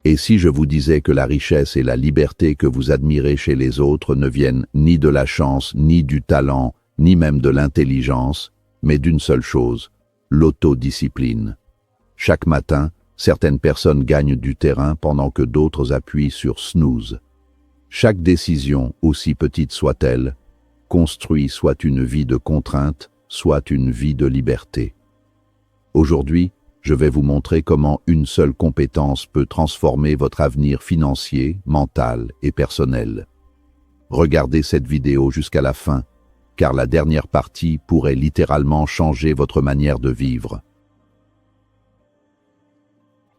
Et si je vous disais que la richesse et la liberté que vous admirez chez les autres ne viennent ni de la chance, ni du talent, ni même de l'intelligence, mais d'une seule chose, l'autodiscipline. Chaque matin, certaines personnes gagnent du terrain pendant que d'autres appuient sur snooze. Chaque décision, aussi petite soit-elle, construit soit une vie de contrainte, soit une vie de liberté. Aujourd'hui, je vais vous montrer comment une seule compétence peut transformer votre avenir financier, mental et personnel. Regardez cette vidéo jusqu'à la fin, car la dernière partie pourrait littéralement changer votre manière de vivre.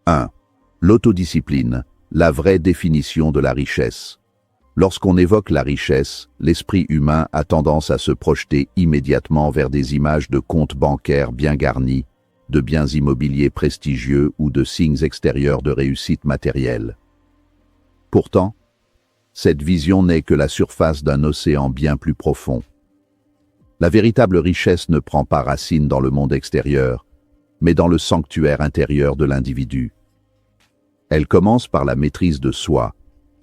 1. L'autodiscipline, la vraie définition de la richesse. Lorsqu'on évoque la richesse, l'esprit humain a tendance à se projeter immédiatement vers des images de comptes bancaires bien garnis, de biens immobiliers prestigieux ou de signes extérieurs de réussite matérielle. Pourtant, cette vision n'est que la surface d'un océan bien plus profond. La véritable richesse ne prend pas racine dans le monde extérieur, mais dans le sanctuaire intérieur de l'individu. Elle commence par la maîtrise de soi,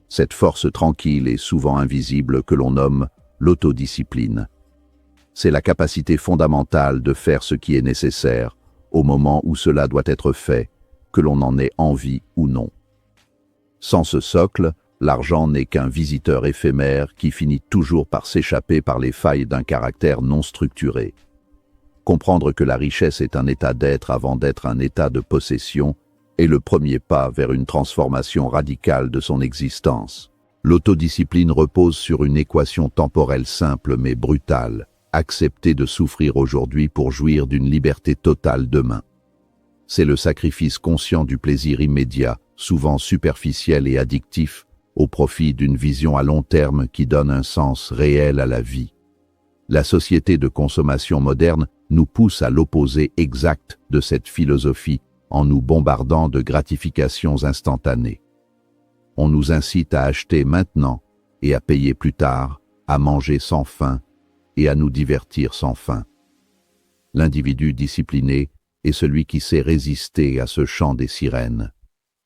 cette force tranquille et souvent invisible que l'on nomme l'autodiscipline. C'est la capacité fondamentale de faire ce qui est nécessaire, au moment où cela doit être fait, que l'on en ait envie ou non. Sans ce socle, l'argent n'est qu'un visiteur éphémère qui finit toujours par s'échapper par les failles d'un caractère non structuré. Comprendre que la richesse est un état d'être avant d'être un état de possession est le premier pas vers une transformation radicale de son existence. L'autodiscipline repose sur une équation temporelle simple mais brutale. Accepter de souffrir aujourd'hui pour jouir d'une liberté totale demain. C'est le sacrifice conscient du plaisir immédiat, souvent superficiel et addictif, au profit d'une vision à long terme qui donne un sens réel à la vie. La société de consommation moderne nous pousse à l'opposé exact de cette philosophie en nous bombardant de gratifications instantanées. On nous incite à acheter maintenant et à payer plus tard, à manger sans faim, et à nous divertir sans fin. L'individu discipliné est celui qui sait résister à ce chant des sirènes.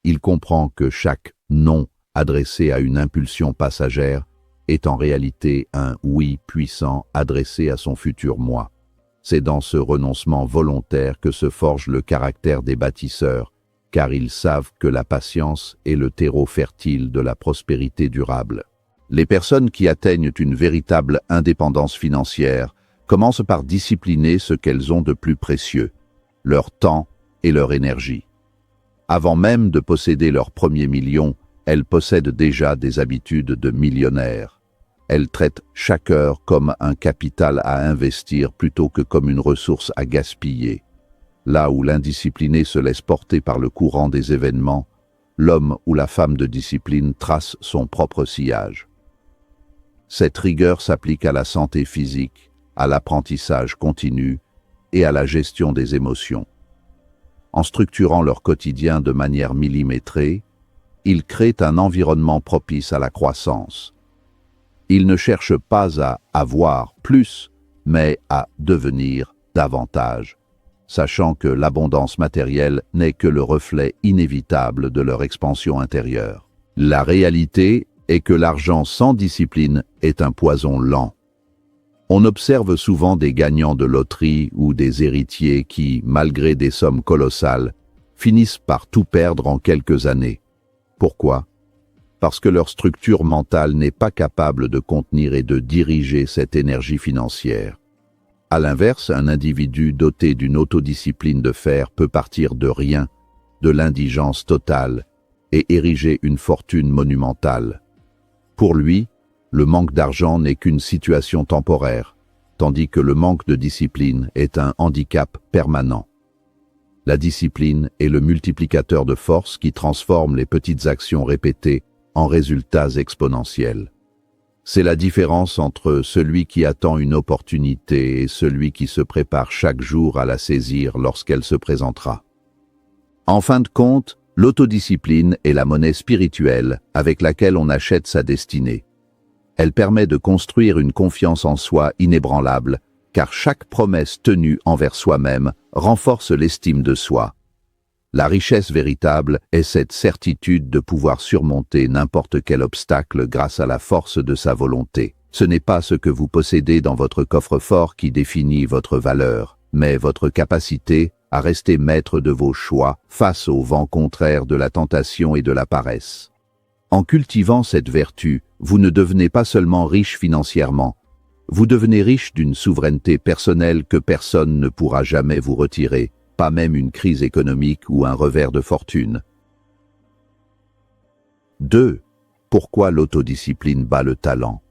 Il comprend que chaque « non » adressé à une impulsion passagère est en réalité un « oui » puissant adressé à son futur moi. C'est dans ce renoncement volontaire que se forge le caractère des bâtisseurs, car ils savent que la patience est le terreau fertile de la prospérité durable. Les personnes qui atteignent une véritable indépendance financière commencent par discipliner ce qu'elles ont de plus précieux, leur temps et leur énergie. Avant même de posséder leur premier million, elles possèdent déjà des habitudes de millionnaires. Elles traitent chaque heure comme un capital à investir plutôt que comme une ressource à gaspiller. Là où l'indiscipliné se laisse porter par le courant des événements, l'homme ou la femme de discipline trace son propre sillage. Cette rigueur s'applique à la santé physique, à l'apprentissage continu et à la gestion des émotions. En structurant leur quotidien de manière millimétrée, ils créent un environnement propice à la croissance. Ils ne cherchent pas à avoir plus, mais à devenir davantage, sachant que l'abondance matérielle n'est que le reflet inévitable de leur expansion intérieure. La réalité est que l'argent sans discipline est un poison lent. On observe souvent des gagnants de loterie ou des héritiers qui, malgré des sommes colossales, finissent par tout perdre en quelques années. Pourquoi? Parce que leur structure mentale n'est pas capable de contenir et de diriger cette énergie financière. À l'inverse, un individu doté d'une autodiscipline de fer peut partir de rien, de l'indigence totale, et ériger une fortune monumentale. Pour lui, le manque d'argent n'est qu'une situation temporaire, tandis que le manque de discipline est un handicap permanent. La discipline est le multiplicateur de force qui transforme les petites actions répétées en résultats exponentiels. C'est la différence entre celui qui attend une opportunité et celui qui se prépare chaque jour à la saisir lorsqu'elle se présentera. En fin de compte, l'autodiscipline est la monnaie spirituelle avec laquelle on achète sa destinée. Elle permet de construire une confiance en soi inébranlable, car chaque promesse tenue envers soi-même renforce l'estime de soi. La richesse véritable est cette certitude de pouvoir surmonter n'importe quel obstacle grâce à la force de sa volonté. Ce n'est pas ce que vous possédez dans votre coffre-fort qui définit votre valeur, mais votre capacité à rester maître de vos choix face au vent contraire de la tentation et de la paresse. En cultivant cette vertu, vous ne devenez pas seulement riche financièrement, vous devenez riche d'une souveraineté personnelle que personne ne pourra jamais vous retirer, pas même une crise économique ou un revers de fortune. 2. Pourquoi l'autodiscipline bat le talent?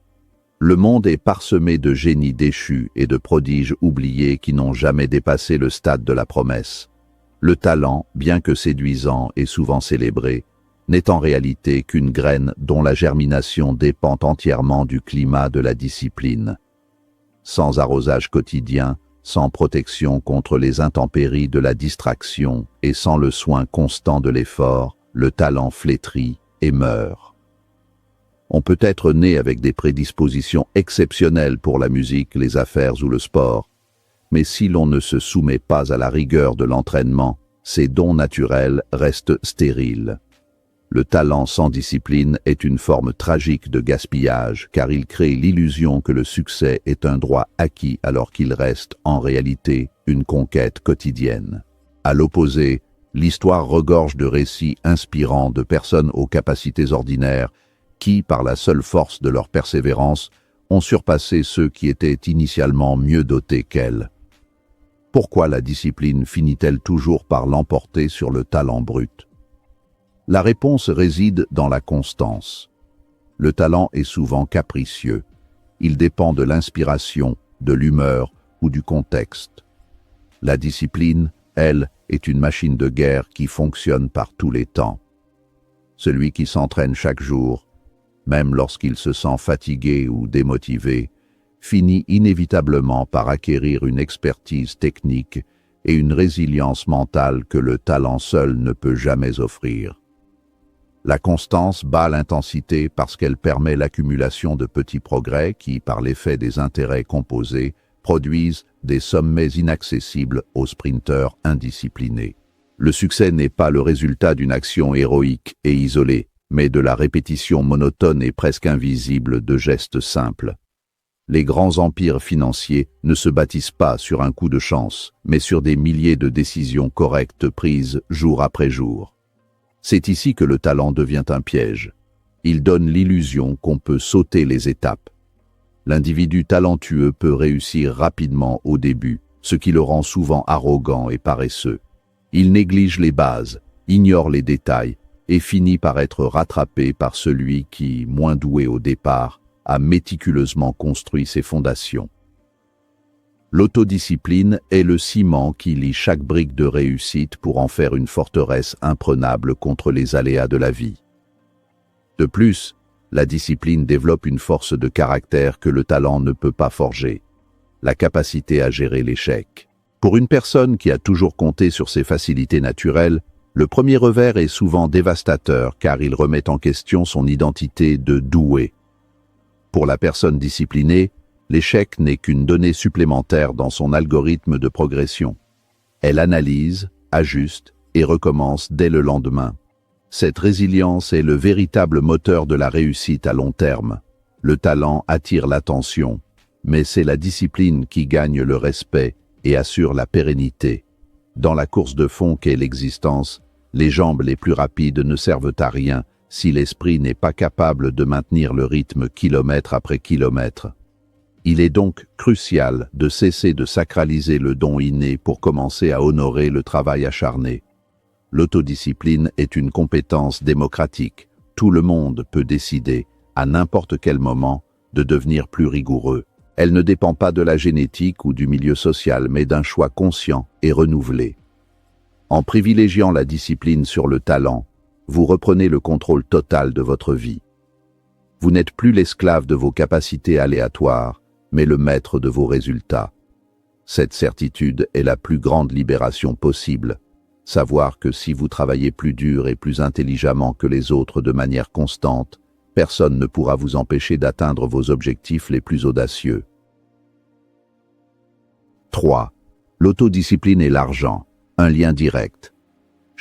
Le monde est parsemé de génies déchus et de prodiges oubliés qui n'ont jamais dépassé le stade de la promesse. Le talent, bien que séduisant et souvent célébré, n'est en réalité qu'une graine dont la germination dépend entièrement du climat de la discipline. Sans arrosage quotidien, sans protection contre les intempéries de la distraction et sans le soin constant de l'effort, le talent flétrit et meurt. On peut être né avec des prédispositions exceptionnelles pour la musique, les affaires ou le sport, mais si l'on ne se soumet pas à la rigueur de l'entraînement, ces dons naturels restent stériles. Le talent sans discipline est une forme tragique de gaspillage, car il crée l'illusion que le succès est un droit acquis alors qu'il reste, en réalité, une conquête quotidienne. À l'opposé, l'histoire regorge de récits inspirants de personnes aux capacités ordinaires qui, par la seule force de leur persévérance, ont surpassé ceux qui étaient initialement mieux dotés qu'elles. Pourquoi la discipline finit-elle toujours par l'emporter sur le talent brut? La réponse réside dans la constance. Le talent est souvent capricieux. Il dépend de l'inspiration, de l'humeur ou du contexte. La discipline, elle, est une machine de guerre qui fonctionne par tous les temps. Celui qui s'entraîne chaque jour, même lorsqu'il se sent fatigué ou démotivé, finit inévitablement par acquérir une expertise technique et une résilience mentale que le talent seul ne peut jamais offrir. La constance bat l'intensité parce qu'elle permet l'accumulation de petits progrès qui, par l'effet des intérêts composés, produisent des sommets inaccessibles aux sprinteurs indisciplinés. Le succès n'est pas le résultat d'une action héroïque et isolée, mais de la répétition monotone et presque invisible de gestes simples. Les grands empires financiers ne se bâtissent pas sur un coup de chance, mais sur des milliers de décisions correctes prises jour après jour. C'est ici que le talent devient un piège. Il donne l'illusion qu'on peut sauter les étapes. L'individu talentueux peut réussir rapidement au début, ce qui le rend souvent arrogant et paresseux. Il néglige les bases, ignore les détails et finit par être rattrapé par celui qui, moins doué au départ, a méticuleusement construit ses fondations. L'autodiscipline est le ciment qui lie chaque brique de réussite pour en faire une forteresse imprenable contre les aléas de la vie. De plus, la discipline développe une force de caractère que le talent ne peut pas forger, la capacité à gérer l'échec. Pour une personne qui a toujours compté sur ses facilités naturelles, le premier revers est souvent dévastateur car il remet en question son identité de doué. Pour la personne disciplinée, l'échec n'est qu'une donnée supplémentaire dans son algorithme de progression. Elle analyse, ajuste et recommence dès le lendemain. Cette résilience est le véritable moteur de la réussite à long terme. Le talent attire l'attention, mais c'est la discipline qui gagne le respect et assure la pérennité. Dans la course de fond qu'est l'existence, les jambes les plus rapides ne servent à rien si l'esprit n'est pas capable de maintenir le rythme kilomètre après kilomètre. Il est donc crucial de cesser de sacraliser le don inné pour commencer à honorer le travail acharné. L'autodiscipline est une compétence démocratique. Tout le monde peut décider, à n'importe quel moment, de devenir plus rigoureux. Elle ne dépend pas de la génétique ou du milieu social, mais d'un choix conscient et renouvelé. En privilégiant la discipline sur le talent, vous reprenez le contrôle total de votre vie. Vous n'êtes plus l'esclave de vos capacités aléatoires, mais le maître de vos résultats. Cette certitude est la plus grande libération possible. Savoir que si vous travaillez plus dur et plus intelligemment que les autres de manière constante, personne ne pourra vous empêcher d'atteindre vos objectifs les plus audacieux. 3. L'autodiscipline et l'argent, un lien direct.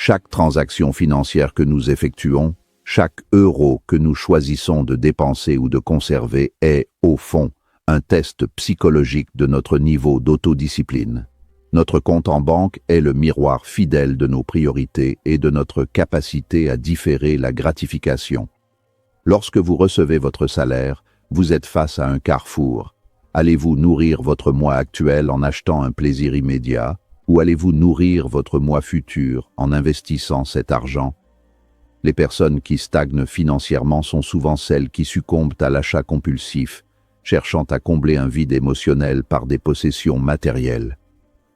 Chaque transaction financière que nous effectuons, chaque euro que nous choisissons de dépenser ou de conserver est, au fond, un test psychologique de notre niveau d'autodiscipline. Notre compte en banque est le miroir fidèle de nos priorités et de notre capacité à différer la gratification. Lorsque vous recevez votre salaire, vous êtes face à un carrefour. Allez-vous nourrir votre moi actuel en achetant un plaisir immédiat, ou allez-vous nourrir votre moi futur en investissant cet argent? Les personnes qui stagnent financièrement sont souvent celles qui succombent à l'achat compulsif, cherchant à combler un vide émotionnel par des possessions matérielles.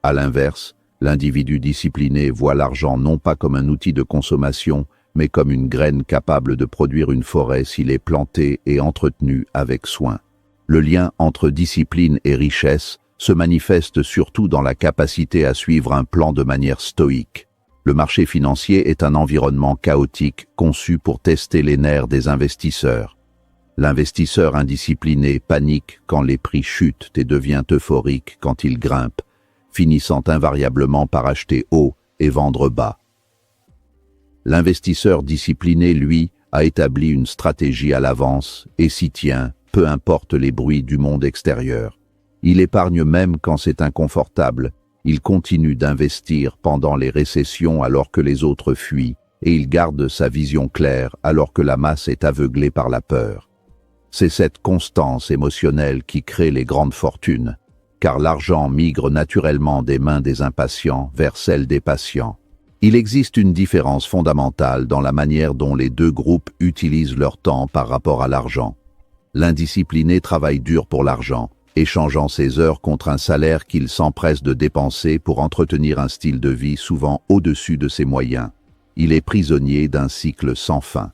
À l'inverse, l'individu discipliné voit l'argent non pas comme un outil de consommation, mais comme une graine capable de produire une forêt s'il est planté et entretenu avec soin. Le lien entre discipline et richesse se manifeste surtout dans la capacité à suivre un plan de manière stoïque. Le marché financier est un environnement chaotique conçu pour tester les nerfs des investisseurs. L'investisseur indiscipliné panique quand les prix chutent et devient euphorique quand ils grimpent, finissant invariablement par acheter haut et vendre bas. L'investisseur discipliné, lui, a établi une stratégie à l'avance et s'y tient, peu importe les bruits du monde extérieur. Il épargne même quand c'est inconfortable, il continue d'investir pendant les récessions alors que les autres fuient, et il garde sa vision claire alors que la masse est aveuglée par la peur. C'est cette constance émotionnelle qui crée les grandes fortunes, car l'argent migre naturellement des mains des impatients vers celles des patients. Il existe une différence fondamentale dans la manière dont les deux groupes utilisent leur temps par rapport à l'argent. L'indiscipliné travaille dur pour l'argent, échangeant ses heures contre un salaire qu'il s'empresse de dépenser pour entretenir un style de vie souvent au-dessus de ses moyens. Il est prisonnier d'un cycle sans fin.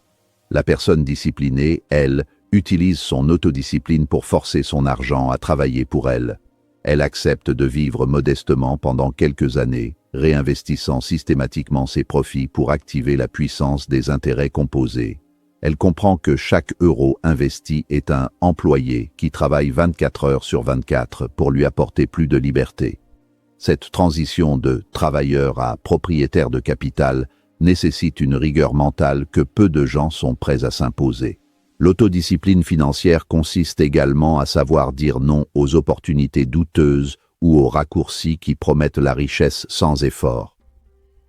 La personne disciplinée, elle, utilise son autodiscipline pour forcer son argent à travailler pour elle. Elle accepte de vivre modestement pendant quelques années, réinvestissant systématiquement ses profits pour activer la puissance des intérêts composés. Elle comprend que chaque euro investi est un employé qui travaille 24 heures sur 24 pour lui apporter plus de liberté. Cette transition de travailleur à propriétaire de capital nécessite une rigueur mentale que peu de gens sont prêts à s'imposer. L'autodiscipline financière consiste également à savoir dire non aux opportunités douteuses ou aux raccourcis qui promettent la richesse sans effort.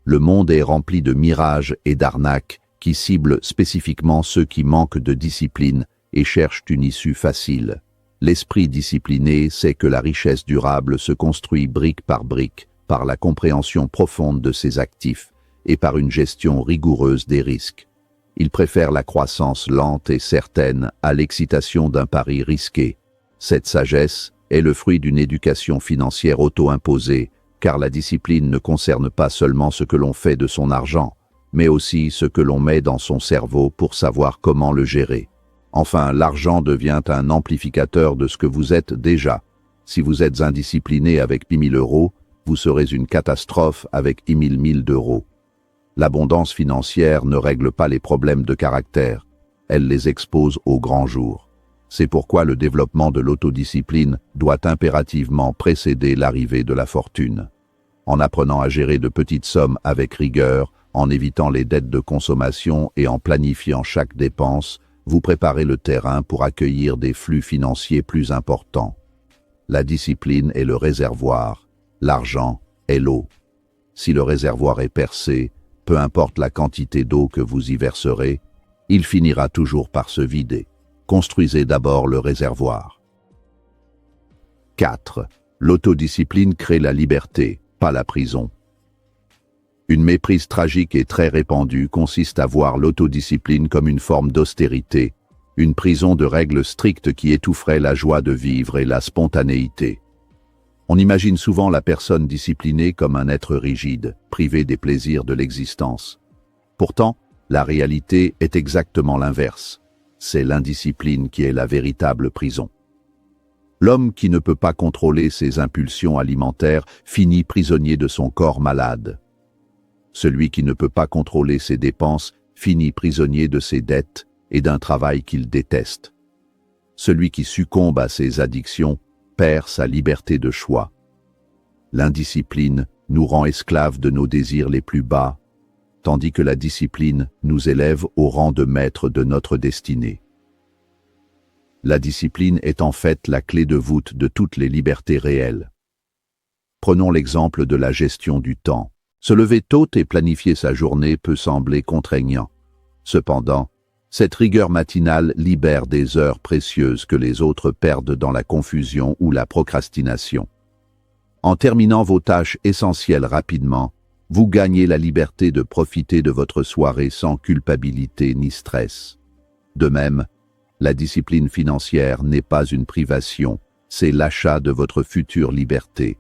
Le monde est rempli de mirages et d'arnaques qui ciblent spécifiquement ceux qui manquent de discipline et cherchent une issue facile. L'esprit discipliné sait que la richesse durable se construit brique par la compréhension profonde de ses actifs et par une gestion rigoureuse des risques. Il préfère la croissance lente et certaine à l'excitation d'un pari risqué. Cette sagesse est le fruit d'une éducation financière auto-imposée, car la discipline ne concerne pas seulement ce que l'on fait de son argent, mais aussi ce que l'on met dans son cerveau pour savoir comment le gérer. Enfin, l'argent devient un amplificateur de ce que vous êtes déjà. Si vous êtes indiscipliné avec 10 000 €, vous serez une catastrophe avec 10 000 d'euros. L'abondance financière ne règle pas les problèmes de caractère, elle les expose au grand jour. C'est pourquoi le développement de l'autodiscipline doit impérativement précéder l'arrivée de la fortune. En apprenant à gérer de petites sommes avec rigueur, en évitant les dettes de consommation et en planifiant chaque dépense, vous préparez le terrain pour accueillir des flux financiers plus importants. La discipline est le réservoir, l'argent est l'eau. Si le réservoir est percé, peu importe la quantité d'eau que vous y verserez, il finira toujours par se vider. Construisez d'abord le réservoir. 4. L'autodiscipline crée la liberté, pas la prison. Une méprise tragique et très répandue consiste à voir l'autodiscipline comme une forme d'austérité, une prison de règles strictes qui étoufferait la joie de vivre et la spontanéité. On imagine souvent la personne disciplinée comme un être rigide, privé des plaisirs de l'existence. Pourtant, la réalité est exactement l'inverse. C'est l'indiscipline qui est la véritable prison. L'homme qui ne peut pas contrôler ses impulsions alimentaires finit prisonnier de son corps malade. Celui qui ne peut pas contrôler ses dépenses finit prisonnier de ses dettes et d'un travail qu'il déteste. Celui qui succombe à ses addictions perd sa liberté de choix. L'indiscipline nous rend esclaves de nos désirs les plus bas, tandis que la discipline nous élève au rang de maître de notre destinée. La discipline est en fait la clé de voûte de toutes les libertés réelles. Prenons l'exemple de la gestion du temps. Se lever tôt et planifier sa journée peut sembler contraignant. Cependant, cette rigueur matinale libère des heures précieuses que les autres perdent dans la confusion ou la procrastination. En terminant vos tâches essentielles rapidement, vous gagnez la liberté de profiter de votre soirée sans culpabilité ni stress. De même, la discipline financière n'est pas une privation, c'est l'achat de votre future liberté.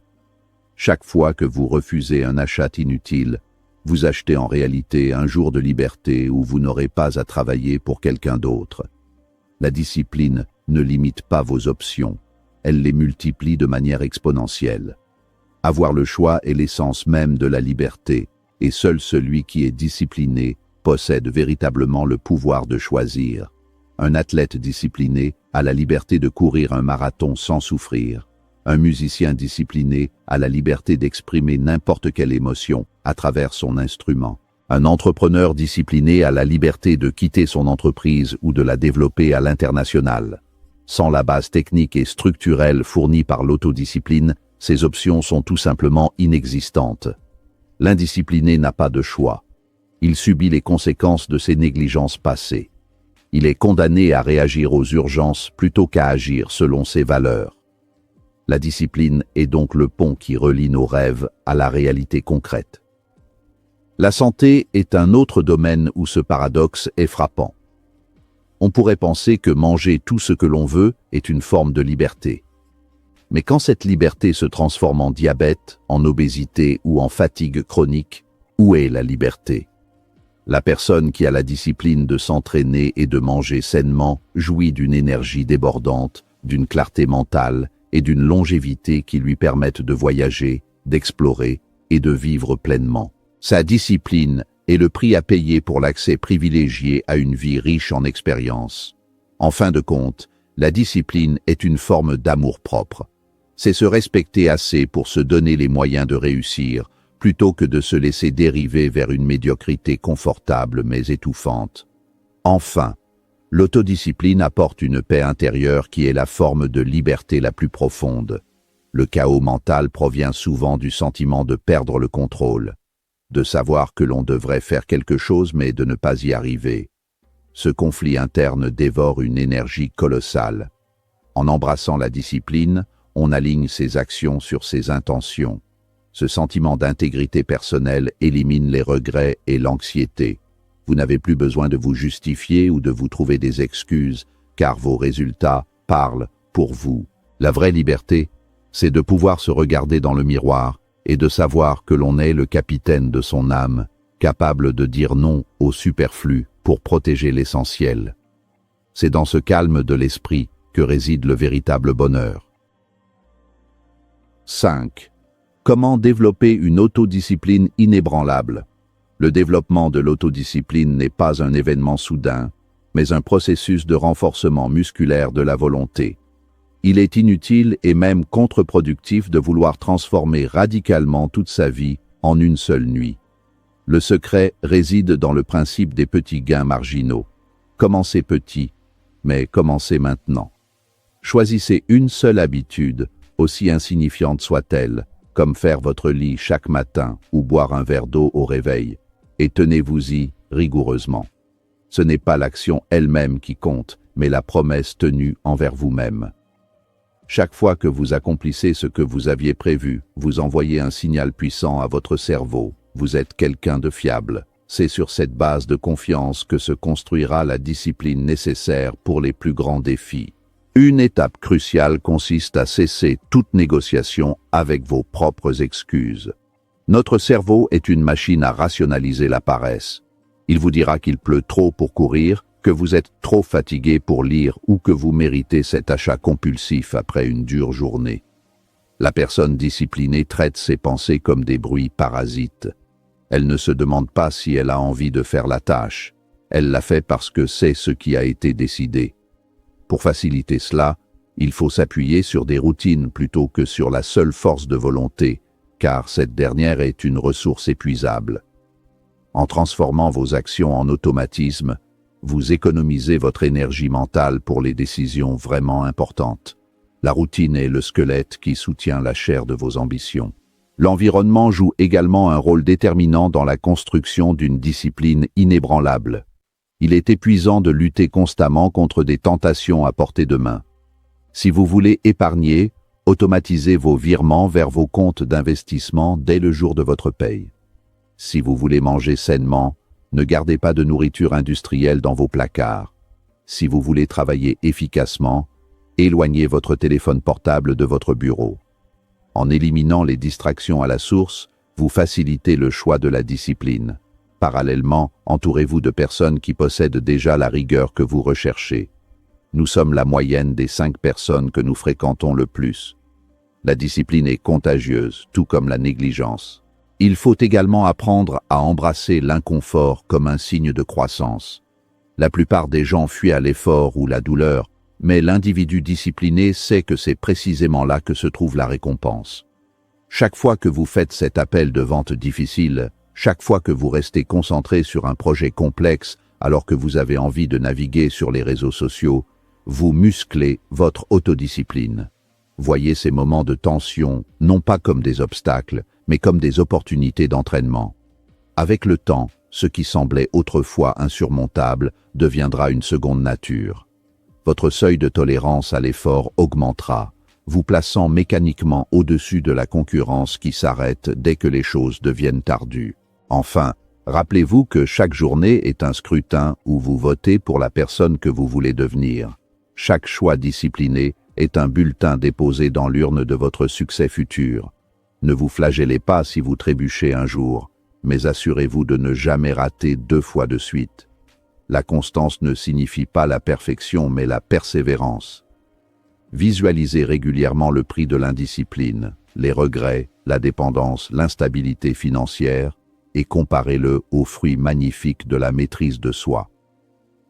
Chaque fois que vous refusez un achat inutile, vous achetez en réalité un jour de liberté où vous n'aurez pas à travailler pour quelqu'un d'autre. La discipline ne limite pas vos options, elle les multiplie de manière exponentielle. Avoir le choix est l'essence même de la liberté, et seul celui qui est discipliné possède véritablement le pouvoir de choisir. Un athlète discipliné a la liberté de courir un marathon sans souffrir. Un musicien discipliné a la liberté d'exprimer n'importe quelle émotion à travers son instrument. Un entrepreneur discipliné a la liberté de quitter son entreprise ou de la développer à l'international. Sans la base technique et structurelle fournie par l'autodiscipline, ces options sont tout simplement inexistantes. L'indiscipliné n'a pas de choix. Il subit les conséquences de ses négligences passées. Il est condamné à réagir aux urgences plutôt qu'à agir selon ses valeurs. La discipline est donc le pont qui relie nos rêves à la réalité concrète. La santé est un autre domaine où ce paradoxe est frappant. On pourrait penser que manger tout ce que l'on veut est une forme de liberté. Mais quand cette liberté se transforme en diabète, en obésité ou en fatigue chronique, où est la liberté ? La personne qui a la discipline de s'entraîner et de manger sainement jouit d'une énergie débordante, d'une clarté mentale et d'une longévité qui lui permettent de voyager, d'explorer et de vivre pleinement. Sa discipline est le prix à payer pour l'accès privilégié à une vie riche en expériences. En fin de compte, la discipline est une forme d'amour-propre. C'est se respecter assez pour se donner les moyens de réussir, plutôt que de se laisser dériver vers une médiocrité confortable mais étouffante. Enfin, l'autodiscipline apporte une paix intérieure qui est la forme de liberté la plus profonde. Le chaos mental provient souvent du sentiment de perdre le contrôle, de savoir que l'on devrait faire quelque chose mais de ne pas y arriver. Ce conflit interne dévore une énergie colossale. En embrassant la discipline, on aligne ses actions sur ses intentions. Ce sentiment d'intégrité personnelle élimine les regrets et l'anxiété. Vous n'avez plus besoin de vous justifier ou de vous trouver des excuses, car vos résultats parlent pour vous. La vraie liberté, c'est de pouvoir se regarder dans le miroir et de savoir que l'on est le capitaine de son âme, capable de dire non au superflu pour protéger l'essentiel. C'est dans ce calme de l'esprit que réside le véritable bonheur. 5. Comment développer une autodiscipline inébranlable ? Le développement de l'autodiscipline n'est pas un événement soudain, mais un processus de renforcement musculaire de la volonté. Il est inutile et même contre-productif de vouloir transformer radicalement toute sa vie en une seule nuit. Le secret réside dans le principe des petits gains marginaux. Commencez petit, mais commencez maintenant. Choisissez une seule habitude, aussi insignifiante soit-elle, comme faire votre lit chaque matin ou boire un verre d'eau au réveil, et tenez-vous-y rigoureusement. Ce n'est pas l'action elle-même qui compte, mais la promesse tenue envers vous-même. Chaque fois que vous accomplissez ce que vous aviez prévu, vous envoyez un signal puissant à votre cerveau. Vous êtes quelqu'un de fiable. C'est sur cette base de confiance que se construira la discipline nécessaire pour les plus grands défis. Une étape cruciale consiste à cesser toute négociation avec vos propres excuses. Notre cerveau est une machine à rationaliser la paresse. Il vous dira qu'il pleut trop pour courir, que vous êtes trop fatigué pour lire ou que vous méritez cet achat compulsif après une dure journée. La personne disciplinée traite ses pensées comme des bruits parasites. Elle ne se demande pas si elle a envie de faire la tâche. Elle la fait parce que c'est ce qui a été décidé. Pour faciliter cela, il faut s'appuyer sur des routines plutôt que sur la seule force de volonté, car cette dernière est une ressource épuisable. En transformant vos actions en automatisme, vous économisez votre énergie mentale pour les décisions vraiment importantes. La routine est le squelette qui soutient la chair de vos ambitions. L'environnement joue également un rôle déterminant dans la construction d'une discipline inébranlable. Il est épuisant de lutter constamment contre des tentations à portée de main. Si vous voulez épargner, automatisez vos virements vers vos comptes d'investissement dès le jour de votre paye. Si vous voulez manger sainement, ne gardez pas de nourriture industrielle dans vos placards. Si vous voulez travailler efficacement, éloignez votre téléphone portable de votre bureau. En éliminant les distractions à la source, vous facilitez le choix de la discipline. Parallèlement, entourez-vous de personnes qui possèdent déjà la rigueur que vous recherchez. Nous sommes la moyenne des 5 personnes que nous fréquentons le plus. La discipline est contagieuse, tout comme la négligence. Il faut également apprendre à embrasser l'inconfort comme un signe de croissance. La plupart des gens fuient à l'effort ou la douleur, mais l'individu discipliné sait que c'est précisément là que se trouve la récompense. Chaque fois que vous faites cet appel de vente difficile, chaque fois que vous restez concentré sur un projet complexe alors que vous avez envie de naviguer sur les réseaux sociaux, vous musclez votre autodiscipline. Voyez ces moments de tension non pas comme des obstacles, mais comme des opportunités d'entraînement. Avec le temps, ce qui semblait autrefois insurmontable deviendra une seconde nature. Votre seuil de tolérance à l'effort augmentera, vous plaçant mécaniquement au-dessus de la concurrence qui s'arrête dès que les choses deviennent ardues. Enfin, rappelez-vous que chaque journée est un scrutin où vous votez pour la personne que vous voulez devenir. Chaque choix discipliné est un bulletin déposé dans l'urne de votre succès futur. Ne vous flagellez pas si vous trébuchez un jour, mais assurez-vous de ne jamais rater 2 fois de suite. La constance ne signifie pas la perfection, mais la persévérance. Visualisez régulièrement le prix de l'indiscipline, les regrets, la dépendance, l'instabilité financière, et comparez-le aux fruits magnifiques de la maîtrise de soi.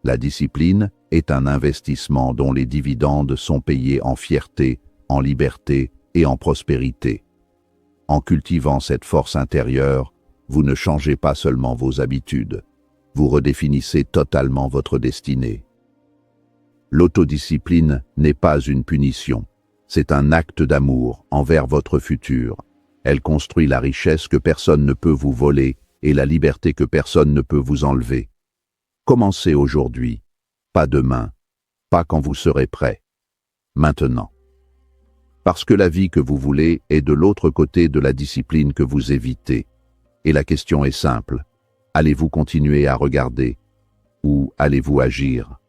La discipline est un investissement dont les dividendes sont payés en fierté, en liberté et en prospérité. En cultivant cette force intérieure, vous ne changez pas seulement vos habitudes, vous redéfinissez totalement votre destinée. L'autodiscipline n'est pas une punition, c'est un acte d'amour envers votre futur. Elle construit la richesse que personne ne peut vous voler et la liberté que personne ne peut vous enlever. Commencez aujourd'hui, pas demain, pas quand vous serez prêt, maintenant. Parce que la vie que vous voulez est de l'autre côté de la discipline que vous évitez. Et la question est simple, allez-vous continuer à regarder ou allez-vous agir ?